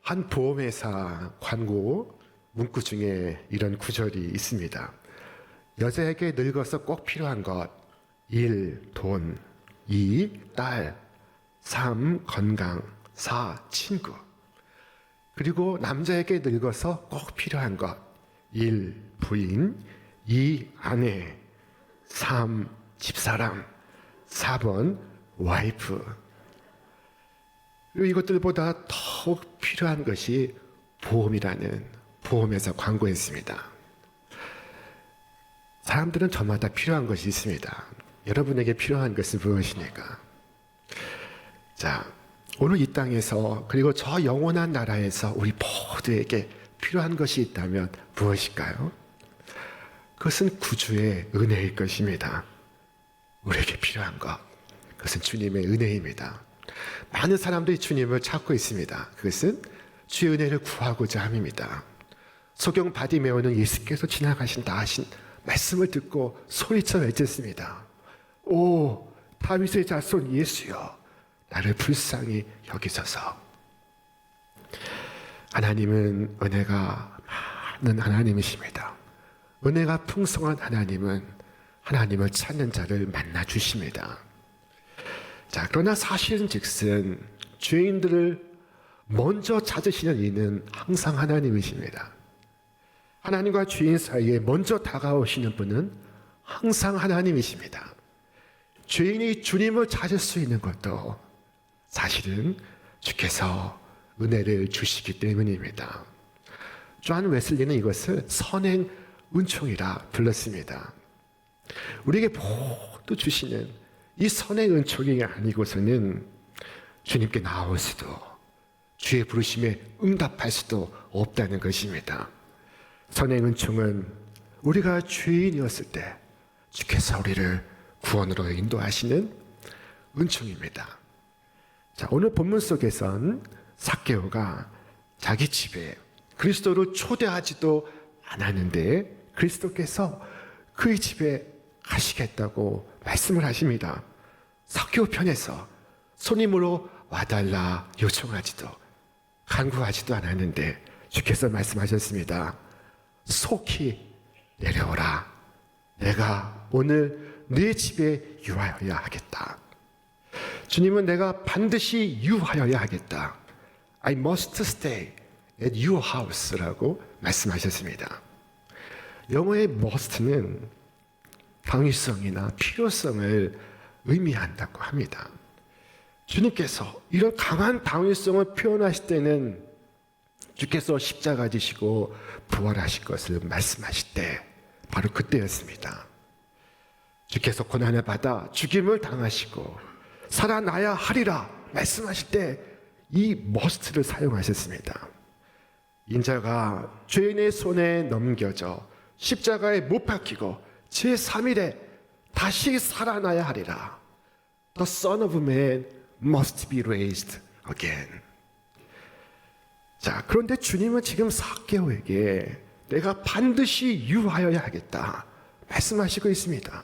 한 보험회사 광고 문구 중에 이런 구절이 있습니다. 여자에게 늙어서 꼭 필요한 것: 1. 돈, 2. 딸, 3. 건강, 4. 친구. 그리고 남자에게 늙어서 꼭 필요한 것: 1. 부인, 2. 아내, 3. 집사람, 4번 와이프. 그리고 이것들보다 더욱 필요한 것이 보험이라는 보험회사 광고였습니다. 사람들은 저마다 필요한 것이 있습니다. 여러분에게 필요한 것은 무엇입니까? 자, 오늘 이 땅에서 그리고 저 영원한 나라에서 우리 모두에게 필요한 것이 있다면 무엇일까요? 그것은 구주의 은혜일 것입니다. 우리에게 필요한 것, 그것은 주님의 은혜입니다. 많은 사람들이 주님을 찾고 있습니다. 그것은 주의 은혜를 구하고자 함입니다. 소경 바디메오는 예수께서 지나가신다 하신 말씀을 듣고 소리쳐 외쳤습니다. 오, 다윗의 자손 예수여, 나를 불쌍히 여기소서. 하나님은 은혜가 많은 하나님이십니다. 은혜가 풍성한 하나님은 하나님을 찾는 자를 만나 주십니다. 자, 그러나 사실은 즉슨 죄인들을 먼저 찾으시는 이는 항상 하나님이십니다. 하나님과 죄인 사이에 먼저 다가오시는 분은 항상 하나님이십니다. 죄인이 주님을 찾을 수 있는 것도 사실은 주께서 은혜를 주시기 때문입니다. 존 웨슬리는 이것을 선행 은총이라 불렀습니다. 우리에게 모두 주시는 이 선행 은총이 아니고서는 주님께 나올 수도, 주의 부르심에 응답할 수도 없다는 것입니다. 선행 은총은 우리가 죄인이었을 때 주께서 우리를 구원으로 인도하시는 은총입니다. 자, 오늘 본문 속에선 삭개오가 자기 집에 그리스도를 초대하지도 않았는데 그리스도께서 그의 집에 가시겠다고 말씀을 하십니다. 삭개오 편에서 손님으로 와달라 요청하지도 간구하지도 않았는데 주께서 말씀하셨습니다. 속히 내려오라. 내가 오늘 네 집에 유하여야 하겠다. 주님은 내가 반드시 유하여야 하겠다. I must stay at your house라고 말씀하셨습니다. 영어의 must는 당위성이나 필요성을 의미한다고 합니다. 주님께서 이런 강한 당위성을 표현하실 때는 주께서 십자가 지시고 부활하실 것을 말씀하실 때 바로 그때였습니다. 주께서 고난을 받아 죽임을 당하시고 살아나야 하리라 말씀하실 때 이 must를 사용하셨습니다. 인자가 죄인의 손에 넘겨져 십자가에 못 박히고 제3일에 다시 살아나야 하리라. The Son of Man must be raised again. 자, 그런데 주님은 지금 삭개오에게 내가 반드시 유하여야 하겠다 말씀하시고 있습니다.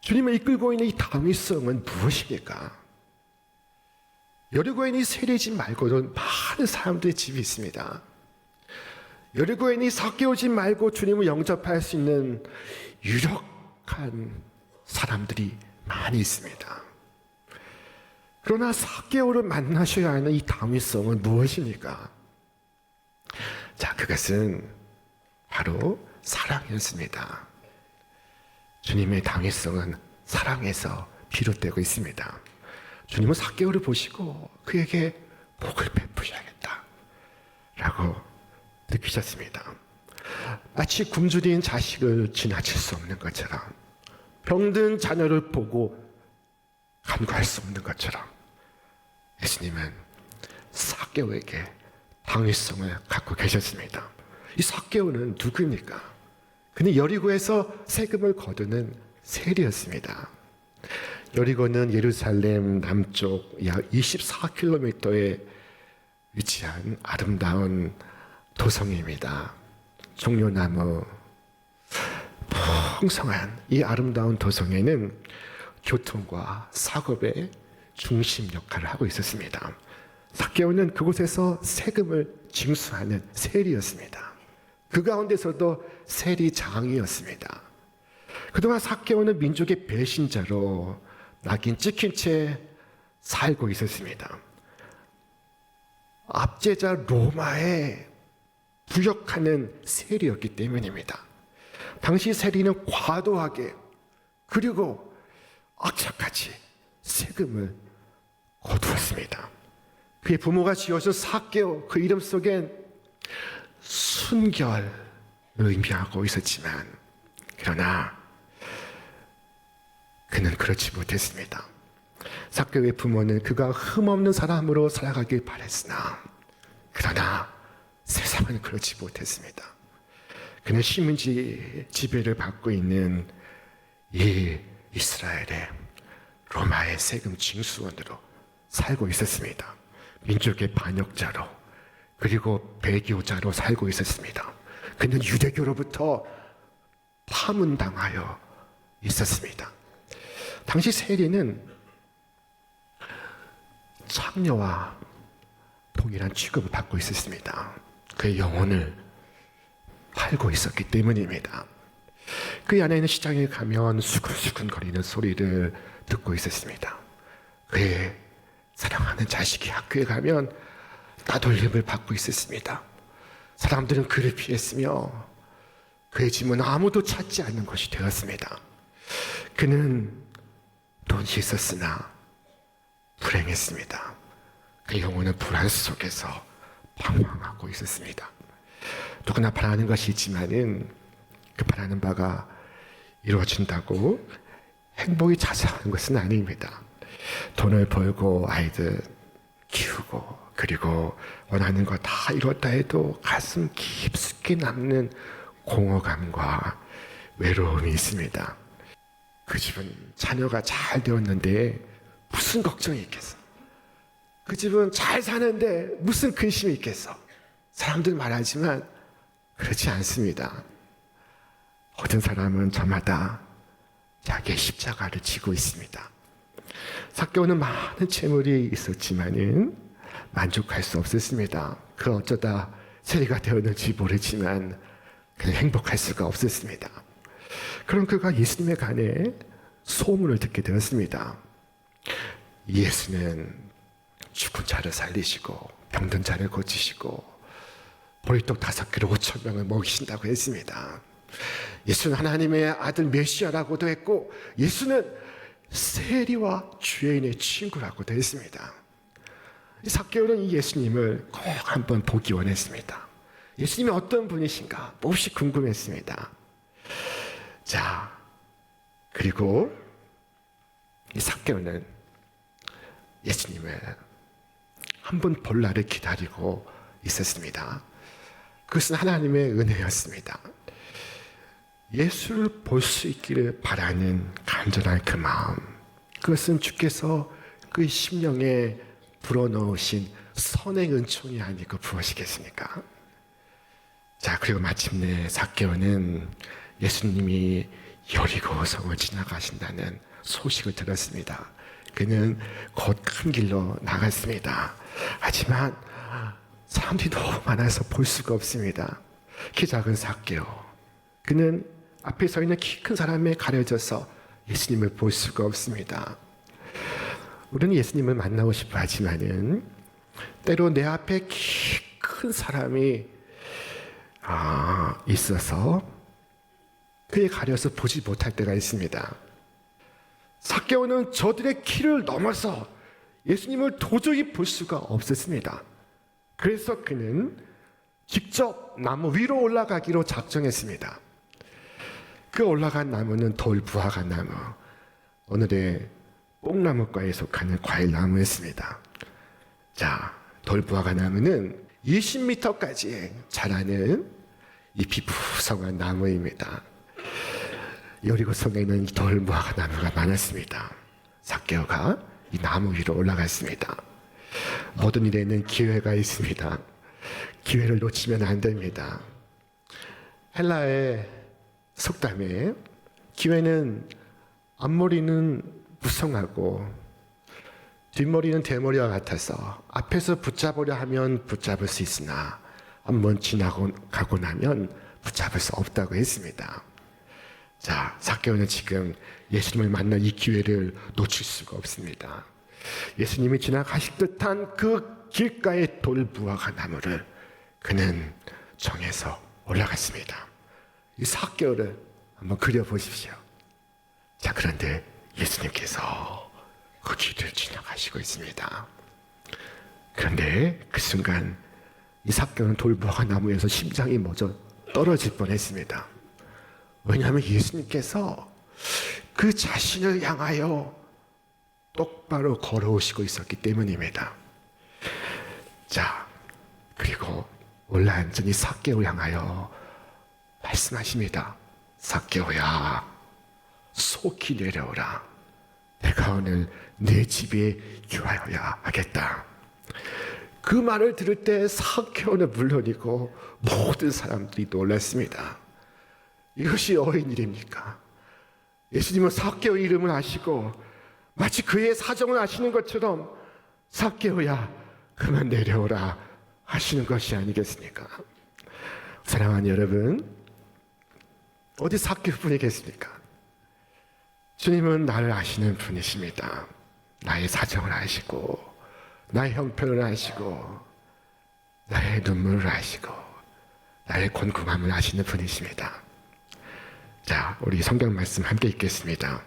주님을 이끌고 있는 이 당위성은 무엇입니까? 여리고에 있는 세례집 말고도 많은 사람들의 집이 있습니다. 여리고에 있는 삭개오 집 말고 주님을 영접할 수 있는 유력한 사람들이 많이 있습니다. 그러나 삭개오를 만나셔야 하는 이 당위성은 무엇입니까? 자, 그것은 바로 사랑이었습니다. 주님의 당위성은 사랑에서 비롯되고 있습니다. 주님은 삭개오를 보시고 그에게 복을 베푸셔야겠다 라고 느끼셨습니다. 마치 굶주린 자식을 지나칠 수 없는 것처럼, 병든 자녀를 보고 간구할 수 없는 것처럼 예수님은 삭개오에게 당위성을 갖고 계셨습니다. 이 삭개오는 누구입니까? 그는 여리고에서 세금을 거두는 세리였습니다. 여리고는 예루살렘 남쪽 약 24km에 위치한 아름다운 도성입니다. 종려나무 풍성한 이 아름다운 도성에는 교통과 상업의 중심 역할을 하고 있었습니다. 삭개오는 그곳에서 세금을 징수하는 세리였습니다. 그 가운데서도 세리장이었습니다. 그동안 삭개오는 민족의 배신자로 낙인 찍힌 채 살고 있었습니다. 압제자 로마에 부역하는 세리였기 때문입니다. 당시 세리는 과도하게 그리고 악착같이 세금을 거두었습니다. 그의 부모가 지어준 삭개오, 그 이름 속엔 순결을 의미하고 있었지만 그러나 그는 그렇지 못했습니다. 삭개오의 부모는 그가 흠없는 사람으로 살아가길 바랬으나 그러나 세상은 그렇지 못했습니다. 그는 식민지 지배를 받고 있는 이 이스라엘의 로마의 세금 징수원으로 살고 있었습니다. 민족의 반역자로 그리고 배교자로 살고 있었습니다. 그는 유대교로부터 파문당하여 있었습니다. 당시 세리는 창녀와 동일한 취급을 받고 있었습니다. 그의 영혼을 팔고 있었기 때문입니다. 그 안에는 시장에 가면 수근수근거리는 소리를 듣고 있었습니다. 그의 사랑하는 자식이 학교에 가면 따돌림을 받고 있었습니다. 사람들은 그를 피했으며 그의 짐은 아무도 찾지 않는 것이 되었습니다. 그는 돈이 있었으나 불행했습니다. 그 영혼은 불안 속에서 방황하고 있었습니다. 누구나 바라는 것이 있지만은 그 바라는 바가 이루어진다고 행복이 찾아오는 것은 아닙니다. 돈을 벌고 아이들 키우고 그리고 원하는 거 다 이뤘다 해도 가슴 깊숙이 남는 공허감과 외로움이 있습니다. 그 집은 자녀가 잘 되었는데 무슨 걱정이 있겠어? 그 집은 잘 사는데 무슨 근심이 있겠어? 사람들 말하지만 그렇지 않습니다. 모든 사람은 저마다 자기의 십자가를 지고 있습니다. 삭개오는 많은 재물이 있었지만은 만족할 수 없었습니다. 그 어쩌다 세리가 되었는지 모르지만 그는 행복할 수가 없었습니다. 그럼 그가 예수님에 관해 소문을 듣게 되었습니다. 예수는 죽은 자를 살리시고 병든 자를 고치시고 보리떡 5개로 5,000명을 먹이신다고 했습니다. 예수는 하나님의 아들 메시아라고도 했고 예수는 세리와 죄인의 친구라고도 했습니다. 삭개오는 이 예수님을 꼭 한번 보기 원했습니다. 예수님이 어떤 분이신가 몹시 궁금했습니다. 자, 그리고 이 삭개오는 예수님을 한번 볼 날을 기다리고 있었습니다. 그것은 하나님의 은혜였습니다. 예수를 볼 수 있기를 바라는 간절한 그 마음, 그것은 주께서 그 심령에 불어넣으신 선의 은총이 아니고 무엇이겠습니까? 자, 그리고 마침내 삭개오는 예수님이 여리고 성을 지나가신다는 소식을 들었습니다. 그는 곧 큰 길로 나갔습니다. 하지만 사람들이 너무 많아서 볼 수가 없습니다. 키 작은 삭개오, 그는 앞에 서 있는 키 큰 사람에 가려져서 예수님을 볼 수가 없습니다. 우리는 예수님을 만나고 싶어 하지만은 때로 내 앞에 키 큰 사람이 있어서 그에 가려서 보지 못할 때가 있습니다. 삭개오는 저들의 키를 넘어서 예수님을 도저히 볼 수가 없었습니다. 그래서 그는 직접 나무 위로 올라가기로 작정했습니다. 그 올라간 나무는 돌부화가 나무, 오늘의 뽕나무과에 속하는 과일나무였습니다. 자, 돌부화가 나무는 20m까지 자라는 잎이 부성한 나무입니다. 여리고성에는 이 돌부화가 나무가 많았습니다. 삭개오가 이 나무 위로 올라갔습니다. 모든 일에는 기회가 있습니다. 기회를 놓치면 안 됩니다. 헬라의 속담에 기회는 앞머리는 무성하고 뒷머리는 대머리와 같아서 앞에서 붙잡으려 하면 붙잡을 수 있으나 한번 지나고 가고 나면 붙잡을 수 없다고 했습니다. 자, 삭개오는 지금 예수님을 만날 이 기회를 놓칠 수가 없습니다. 예수님이 지나가실 듯한 그 길가의 돌무화과 나무를 그는 정해서 올라갔습니다. 이 삭개오를 한번 그려보십시오. 자, 그런데 예수님께서 그 길을 지나가시고 있습니다. 그런데 그 순간 이 삭개오는 돌무화과 나무에서 심장이 멎어 떨어질 뻔했습니다. 왜냐하면 예수님께서 그 자신을 향하여 똑바로 걸어오시고 있었기 때문입니다. 자, 그리고 올라앉은 이 삭개오를 향하여 말씀하십니다. 삭개오야, 속히 내려오라. 내가 오늘 내 집에 유하여야 하겠다. 그 말을 들을 때 삭개오는 물론이고 모든 사람들이 놀랐습니다. 이것이 어인 일입니까? 예수님은 삭개오 이름을 아시고 마치 그의 사정을 아시는 것처럼 삭개오야, 그만 내려오라 하시는 것이 아니겠습니까? 사랑하는 여러분, 어디 삭개오 분이 계십니까? 주님은 나를 아시는 분이십니다. 나의 사정을 아시고 나의 형편을 아시고 나의 눈물을 아시고 나의 곤궁함을 아시는 분이십니다. 자, 우리 성경 말씀 함께 읽겠습니다.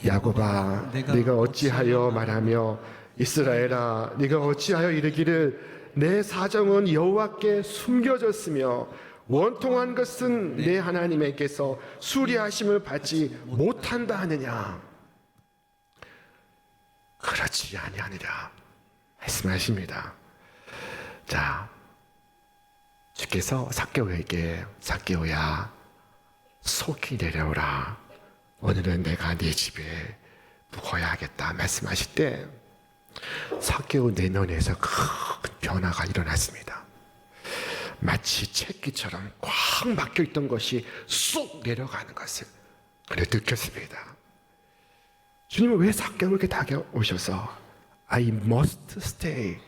야곱아, 네가 어찌하여 말하며 이스라엘아, 네가 어찌하여 이르기를 내 사정은 여호와께 숨겨졌으며 원통한 것은 내 하나님에게서 수리하심을 받지 못한다 하느냐? 그렇지 아니하니라 말씀하십니다. 자, 주께서 삭개오에게 삭개오야, 속히 내려오라. 오늘은 내가 네 집에 묵어야 하겠다 말씀하실 때 삭개오 내면에서 큰 변화가 일어났습니다. 마치 채기처럼 꽉 막혀있던 것이 쑥 내려가는 것을 그래 느꼈습니다. 주님은 왜 삭개오에게 다가오셔서 I must stay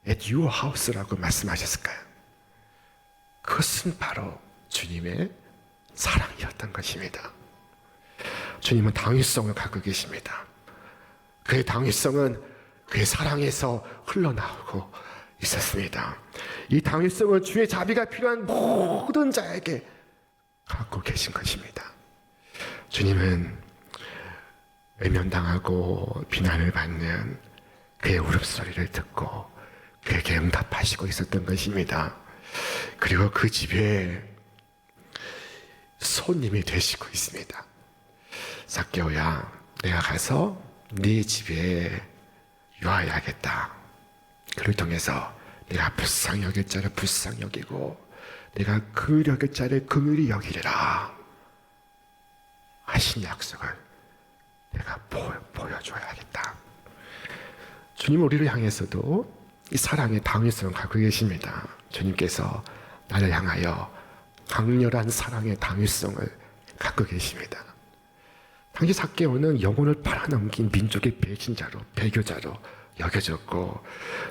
at your house라고 말씀하셨을까요? 그것은 바로 주님의 사랑이었던 것입니다. 주님은 당위성을 갖고 계십니다. 그의 당위성은 그의 사랑에서 흘러나오고 있었습니다. 이 당위성은 주의 자비가 필요한 모든 자에게 갖고 계신 것입니다. 주님은 외면당하고 비난을 받는 그의 울음소리를 듣고 그에게 응답하시고 있었던 것입니다. 그리고 그 집에 손님이 되시고 있습니다. 삭개오야, 내가 가서 네 집에 유하여야겠다. 그를 통해서 내가 불쌍히 여길 자를 불쌍히 여기고 내가 긍휼히 여길 자를 긍휼히 여기리라 하신 약속을 내가 보여줘야겠다. 주님은 우리를 향해서도 이 사랑의 당위성을 갖고 계십니다. 주님께서 나를 향하여 강렬한 사랑의 당위성을 갖고 계십니다. 당시 삭개오는 영혼을 팔아넘긴 민족의 배신자로, 배교자로 여겨졌고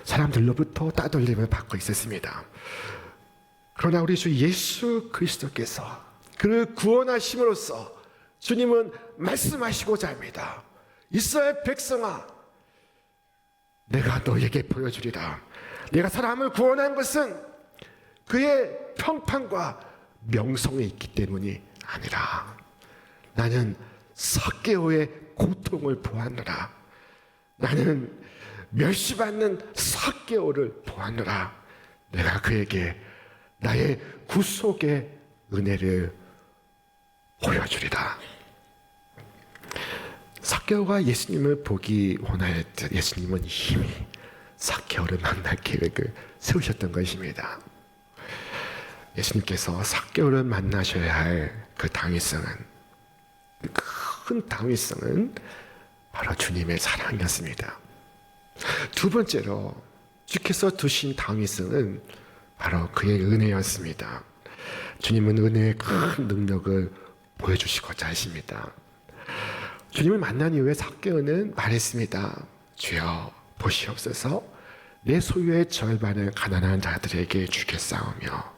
사람들로부터 따돌림을 받고 있었습니다. 그러나 우리 주 예수 그리스도께서 그를 구원하심으로써 주님은 말씀하시고자 합니다. 이스라엘 백성아, 내가 너에게 보여주리라. 내가 사람을 구원한 것은 그의 평판과 명성에 있기 때문이 아니라 나는 삭개오의 고통을 보았노라. 나는 멸시받는 삭개오를 보았노라. 내가 그에게 나의 구속의 은혜를 보여주리라. 삭개오가 예수님을 보기 원하였던 예수님은 이미 삭개오를 만날 계획을 세우셨던 것입니다. 예수님께서 삭개오를 만나셔야 할 그 당위성은, 큰 당위성은 바로 주님의 사랑이었습니다. 두 번째로 주께서 두신 당위성은 바로 그의 은혜였습니다. 주님은 은혜의 큰 능력을 보여주시고자 하십니다. 주님을 만난 이후에 삭개오는 말했습니다. 주여 보시옵소서. 내 소유의 절반을 가난한 자들에게 주겠사오며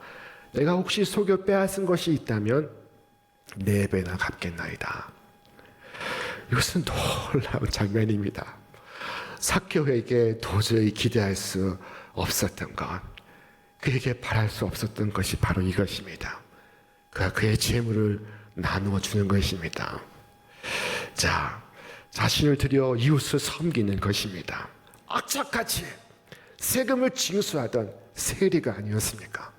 내가 혹시 속여 빼앗은 것이 있다면 4배나 갚겠나이다. 이것은 놀라운 장면입니다. 삭개오에게 도저히 기대할 수 없었던 것, 그에게 바랄 수 없었던 것이 바로 이것입니다. 그가 그의 재물을 나누어 주는 것입니다. 자, 자신을 들여 이웃을 섬기는 것입니다. 악착같이 세금을 징수하던 세리가 아니었습니까?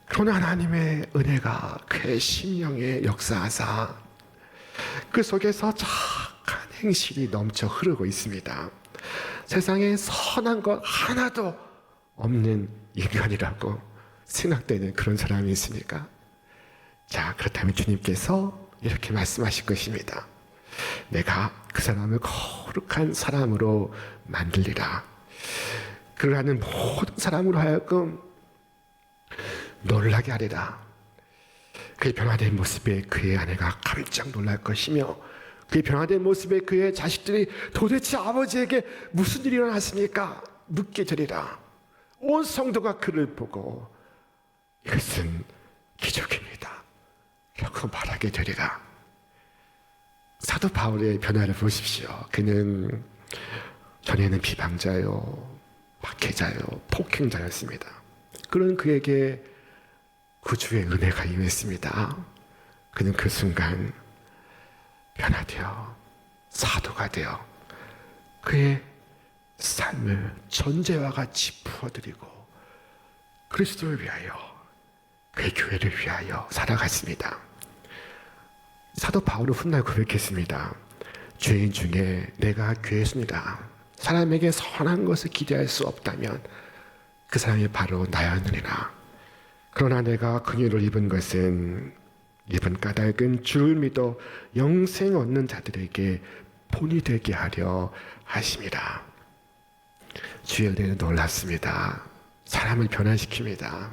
그러나 하나님의 은혜가 그의 심령에 역사하사 그 속에서 착한 행실이 넘쳐 흐르고 있습니다. 세상에 선한 것 하나도 없는 인간이라고 생각되는 그런 사람이 있습니까? 자, 그렇다면 주님께서 이렇게 말씀하실 것입니다. 내가 그 사람을 거룩한 사람으로 만들리라. 그를 하는 모든 사람으로 하여금 놀라게 하리라. 그의 변화된 모습에 그의 아내가 깜짝 놀랄 것이며 그의 변화된 모습에 그의 자식들이 도대체 아버지에게 무슨 일이 일어났습니까? 묻게 되리라. 온 성도가 그를 보고 이것은 기적입니다 라고 말하게 되리라. 사도 바울의 변화를 보십시오. 그는 전에는 비방자요, 박해자요, 폭행자였습니다. 그런 그에게 구주의 은혜가 임했습니다. 그는 그 순간 변화되어 사도가 되어 그의 삶을 전제와 같이 부어드리고 그리스도를 위하여 그의 교회를 위하여 살아갔습니다. 사도 바울은 훗날 고백했습니다. 죄인 중에 내가 괴순이다. 사람에게 선한 것을 기대할 수 없다면 그 사람이 바로 나였느니라. 그러나 내가 긍휼을 입은 것은 입은 까닭은 주를 믿어 영생 얻는 자들에게 본이 되게 하려 하심이라. 주의 은혜는 놀랍습니다. 사람을 변화시킵니다.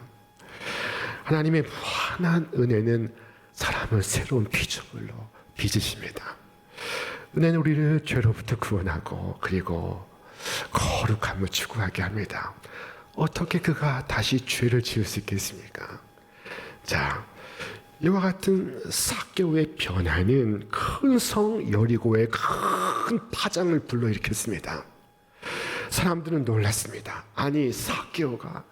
하나님의 무한한 은혜는 사람을 새로운 피조물로 빚으십니다. 은혜는 우리를 죄로부터 구원하고 그리고 거룩함을 추구하게 합니다. 어떻게 그가 다시 죄를 지을 수 있겠습니까? 자, 이와 같은 삭개오의 변화는 큰 성 여리고에 큰 파장을 불러일으켰습니다. 사람들은 놀랐습니다. 아니, 삭개오가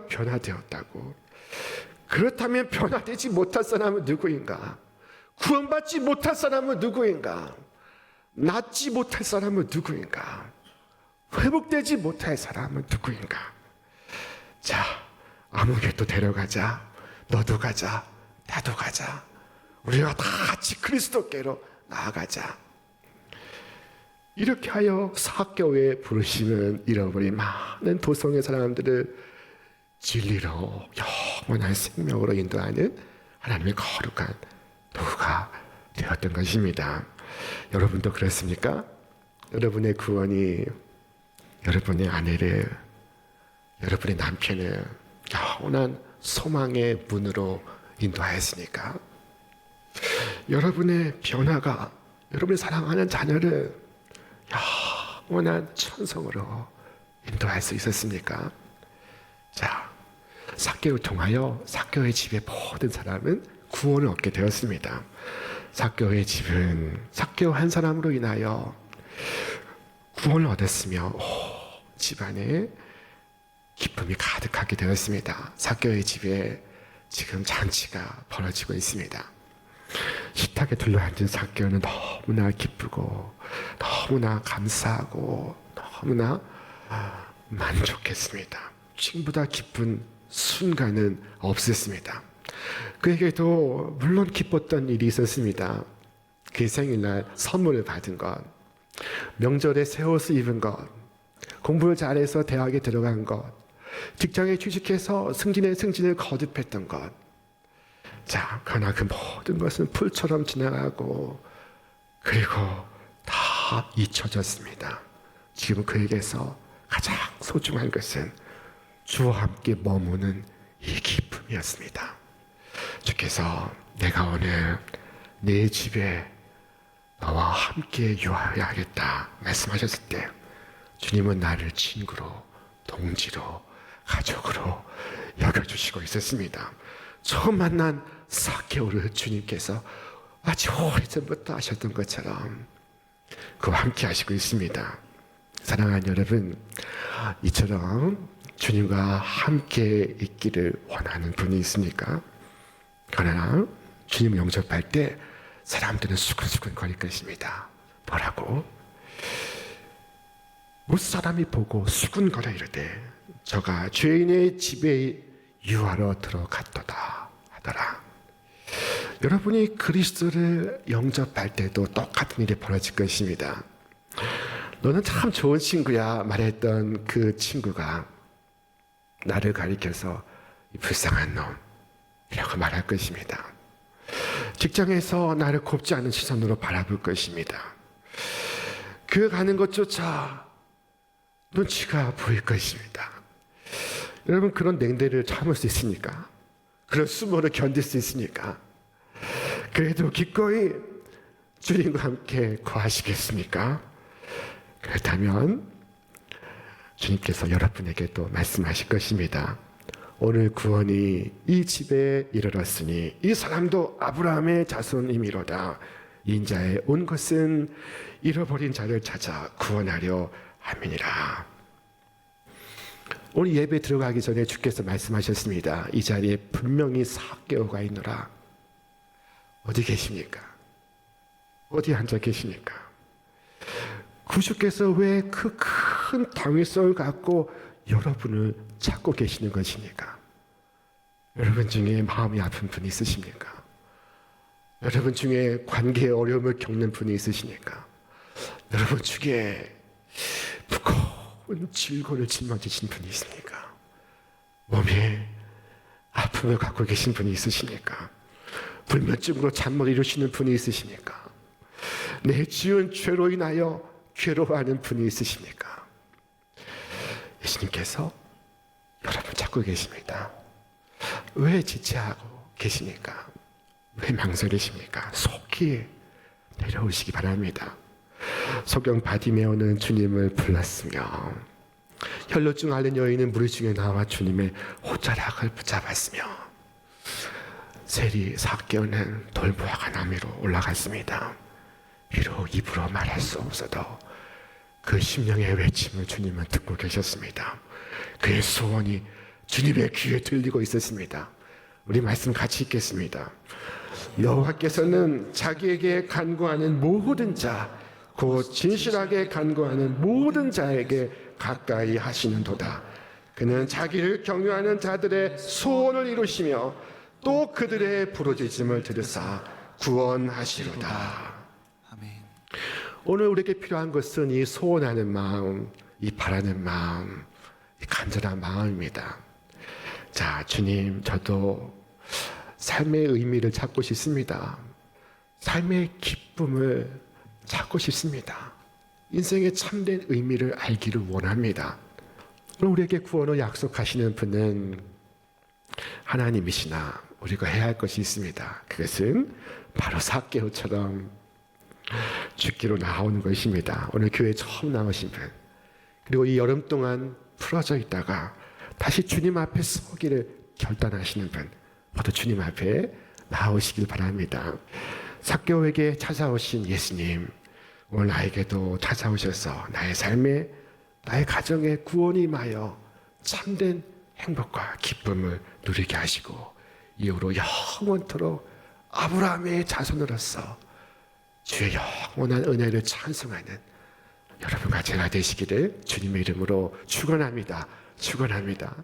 변화되었다고. 그렇다면 변화되지 못할 사람은 누구인가? 구원받지 못할 사람은 누구인가? 낫지 못할 사람은 누구인가? 회복되지 못할 사람은 누구인가? 자, 아무개도 데려가자. 너도 가자. 나도 가자. 우리가 다 같이 그리스도께로 나아가자. 이렇게 하여 삭개오의 부르심은 잃어버린 많은 도성의 사람들을 진리로 영원한 생명으로 인도하는 하나님의 거룩한 도구가 되었던 것입니다. 여러분도 그렇습니까? 여러분의 구원이 여러분의 아내를, 여러분의 남편을 영원한 소망의 문으로 인도하였으니까 여러분의 변화가 여러분이 사랑하는 자녀를 영원한 천성으로 인도할 수 있었습니까? 자, 삭개오를 통하여 삭개오의 집의 모든 사람은 구원을 얻게 되었습니다. 삭개오의 집은 삭개오 한 사람으로 인하여 구원을 얻었으며 집안에 기쁨이 가득하게 되었습니다. 삭개오의 집에 지금 잔치가 벌어지고 있습니다. 식탁에 둘러앉은 삭개오는 너무나 기쁘고 너무나 감사하고 너무나 만족했습니다. 지금보다 기쁜 순간은 없었습니다. 그에게도 물론 기뻤던 일이 있었습니다. 그의 생일날 선물을 받은 것, 명절에 새 옷을 입은 것, 공부를 잘해서 대학에 들어간 것, 직장에 취직해서 승진의 승진을 거듭했던 것. 자, 그러나 그 모든 것은 풀처럼 지나가고 그리고 다 잊혀졌습니다. 지금 그에게서 가장 소중한 것은 주와 함께 머무는 이 기쁨이었습니다. 주께서 내가 오늘 내 집에 너와 함께 유하여야겠다 말씀하셨을 때 주님은 나를 친구로, 동지로, 가족으로 여겨주시고 있었습니다. 처음 만난 삭개오를 주님께서 아주 오래전부터 하셨던 것처럼 그와 함께 하시고 있습니다. 사랑하는 여러분, 이처럼 주님과 함께 있기를 원하는 분이 있습니까? 그러나 주님 영접할 때 사람들은 수근수근 거릴 것입니다. 뭐라고? 무사람이 보고 수근거려 이르되 저가 죄인의 집에 유하러 들어갔도다 하더라. 여러분이 그리스도를 영접할 때도 똑같은 일이 벌어질 것입니다. 너는 참 좋은 친구야 말했던 그 친구가 나를 가리켜서 이 불쌍한 놈이라고 말할 것입니다. 직장에서 나를 곱지 않은 시선으로 바라볼 것입니다. 그 가는 것조차 눈치가 보일 것입니다. 여러분, 그런 냉대를 참을 수 있습니까? 그런 수모를 견딜 수 있습니까? 그래도 기꺼이 주님과 함께 거하시겠습니까? 그렇다면 주님께서 여러분에게 또 말씀하실 것입니다. 오늘 구원이 이 집에 이르렀으니 이 사람도 아브라함의 자손이미로다. 인자에 온 것은 잃어버린 자를 찾아 구원하려 함이니라. 오늘 예배 들어가기 전에 주께서 말씀하셨습니다. 이 자리에 분명히 삭개오가 있노라. 어디 계십니까? 어디 앉아 계십니까? 구주께서 왜 그 큰 당위성을 갖고 여러분을 찾고 계시는 것입니까? 여러분 중에 마음이 아픈 분이 있으십니까? 여러분 중에 관계에 어려움을 겪는 분이 있으십니까? 여러분 중에 무거운 질고를 짊어지신 분이 있습니까? 몸에 아픔을 갖고 계신 분이 있으십니까? 불면증으로 잠 못 이루시는 분이 있으십니까? 내 지은 죄로 인하여 괴로워하는 분이 있으십니까? 예수님께서 여러분 찾고 계십니다. 왜 지체하고 계십니까? 왜 망설이십니까? 속히 내려오시기 바랍니다. 소경 바디메오는 주님을 불렀으며 혈루증 앓는 여인은 무리 중에 나와 주님의 옷자락을 붙잡았으며 세리 삭개오는 돌보아가 나무로 올라갔습니다. 비록 입으로 말할 수 없어도 그 심령의 외침을 주님은 듣고 계셨습니다. 그의 소원이 주님의 귀에 들리고 있었습니다. 우리 말씀 같이 읽겠습니다. 여호와께서는 자기에게 간구하는 모든 자, 곧 진실하게 간구하는 모든 자에게 가까이 하시는도다. 그는 자기를 경유하는 자들의 소원을 이루시며 또 그들의 부르짖음을 들으사 구원하시로다. 오늘 우리에게 필요한 것은 이 소원하는 마음, 이 바라는 마음, 이 간절한 마음입니다. 자, 주님, 저도 삶의 의미를 찾고 싶습니다. 삶의 기쁨을 찾고 싶습니다. 인생의 참된 의미를 알기를 원합니다. 오늘 우리에게 구원을 약속하시는 분은 하나님이시나 우리가 해야 할 것이 있습니다. 그것은 바로 삭개오처럼 죽기로 나오는 것입니다. 오늘 교회에 처음 나오신 분, 그리고 이 여름 동안 풀어져 있다가 다시 주님 앞에 서기를 결단하시는 분, 모두 주님 앞에 나오시길 바랍니다. 삭개오에게 찾아오신 예수님, 오늘 나에게도 찾아오셔서 나의 삶에, 나의 가정에 구원이 임하여 참된 행복과 기쁨을 누리게 하시고 이후로 영원토록 아브라함의 자손으로서 주의 영원한 은혜를 찬송하는 여러분과 제가 되시기를 주님의 이름으로 축원합니다. 축원합니다.